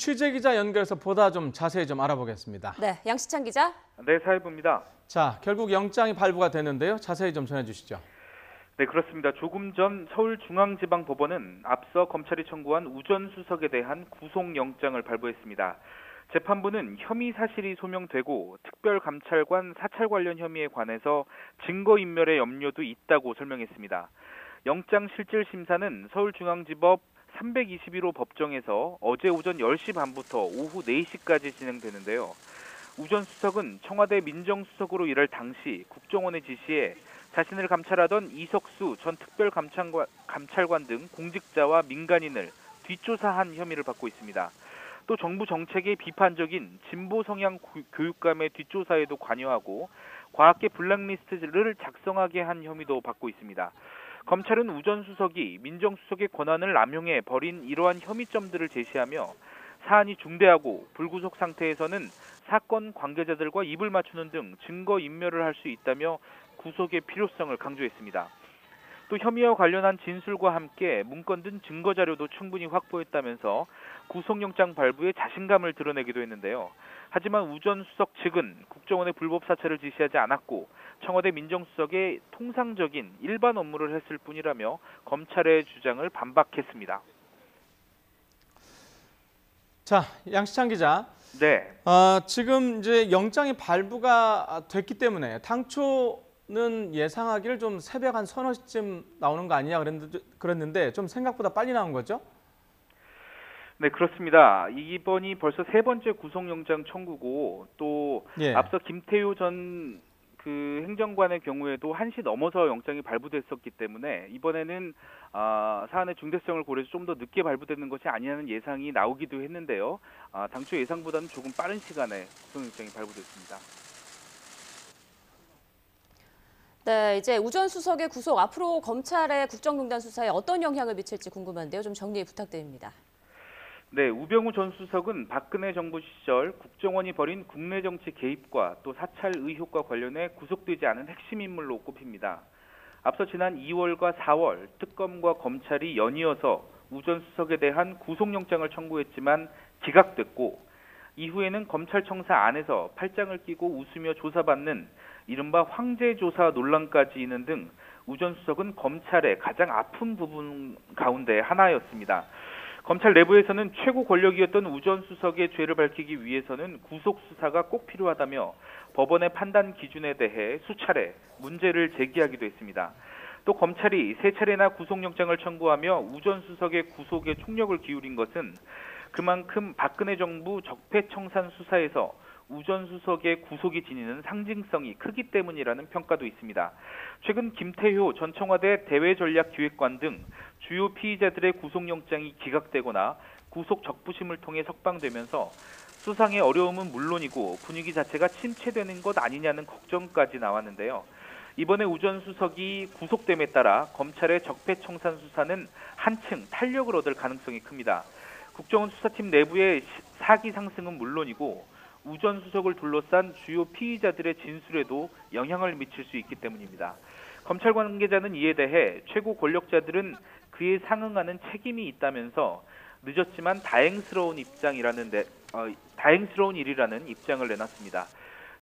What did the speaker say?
취재기자 연결해서 보다 좀 자세히 좀 알아보겠습니다. 네, 양시찬 기자. 네, 사회부입니다. 자, 결국 영장이 발부가 됐는데요. 자세히 좀 전해주시죠. 네, 그렇습니다. 조금 전 서울중앙지방법원은 앞서 검찰이 청구한 우전수석에 대한 구속영장을 발부했습니다. 재판부는 혐의 사실이 소명되고 특별감찰관 사찰 관련 혐의에 관해서 증거인멸의 염려도 있다고 설명했습니다. 영장실질심사는 서울중앙지법 321호 법정에서 어제 오전 10시 반부터 오후 4시까지 진행되는데요. 우전 수석은 청와대 민정수석으로 일할 당시 국정원의 지시에 자신을 감찰하던 이석수 전 특별감찰관 등 공직자와 민간인을 뒷조사한 혐의를 받고 있습니다. 또 정부 정책에 비판적인 진보 성향 교육감의 뒷조사에도 관여하고 과학계 블랙리스트를 작성하게 한 혐의도 받고 있습니다. 검찰은 우전 수석이 민정수석의 권한을 남용해 벌인 이러한 혐의점들을 제시하며 사안이 중대하고 불구속 상태에서는 사건 관계자들과 입을 맞추는 등 증거인멸을 할 수 있다며 구속의 필요성을 강조했습니다. 또 혐의와 관련한 진술과 함께 문건 등 증거자료도 충분히 확보했다면서 구속영장 발부에 자신감을 드러내기도 했는데요. 하지만 우전 수석 측은 국정원의 불법 사찰을 지시하지 않았고 청와대 민정수석의 통상적인 일반 업무를 했을 뿐이라며 검찰의 주장을 반박했습니다. 자, 양시찬 기자. 네. 지금 이제 영장이 발부가 됐기 때문에 당초는 예상하기를 좀 새벽 한 서너 시쯤 나오는 거 아니냐 그랬는데 좀 생각보다 빨리 나온 거죠? 네, 그렇습니다. 이번이 벌써 세 번째 구속영장 청구고 또 앞서 김태효 전 행정관의 경우에도 1시 넘어서 영장이 발부됐었기 때문에 이번에는 사안의 중대성을 고려해서 좀 더 늦게 발부되는 것이 아니냐는 예상이 나오기도 했는데요. 당초 예상보다는 조금 빠른 시간에 구속영장이 발부됐습니다. 네, 이제 우전 수석의 구속 앞으로 검찰의 국정농단 수사에 어떤 영향을 미칠지 궁금한데요. 좀 정리 부탁드립니다. 네, 우병우 전 수석은 박근혜 정부 시절 국정원이 벌인 국내 정치 개입과 또 사찰 의혹과 관련해 구속되지 않은 핵심 인물로 꼽힙니다. 앞서 지난 2월과 4월 특검과 검찰이 연이어서 우 전 수석에 대한 구속영장을 청구했지만 기각됐고 이후에는 검찰청사 안에서 팔짱을 끼고 웃으며 조사받는 이른바 황제조사 논란까지 있는 등 우 전 수석은 검찰의 가장 아픈 부분 가운데 하나였습니다. 검찰 내부에서는 최고 권력이었던 우 전 수석의 죄를 밝히기 위해서는 구속 수사가 꼭 필요하다며 법원의 판단 기준에 대해 수차례 문제를 제기하기도 했습니다. 또 검찰이 세 차례나 구속영장을 청구하며 우 전 수석의 구속에 총력을 기울인 것은 그만큼 박근혜 정부 적폐청산 수사에서 우 전 수석의 구속이 지니는 상징성이 크기 때문이라는 평가도 있습니다. 최근 김태효 전 청와대 대외전략기획관 등 주요 피의자들의 구속영장이 기각되거나 구속 적부심을 통해 석방되면서 수상의 어려움은 물론이고 분위기 자체가 침체되는 것 아니냐는 걱정까지 나왔는데요. 이번에 우 전 수석이 구속됨에 따라 검찰의 적폐청산 수사는 한층 탄력을 얻을 가능성이 큽니다. 국정원 수사팀 내부의 사기 상승은 물론이고 우 전 수석을 둘러싼 주요 피의자들의 진술에도 영향을 미칠 수 있기 때문입니다. 검찰 관계자는 이에 대해 최고 권력자들은 그에 상응하는 책임이 있다면서 늦었지만 다행스러운 일이라는 입장을 내놨습니다.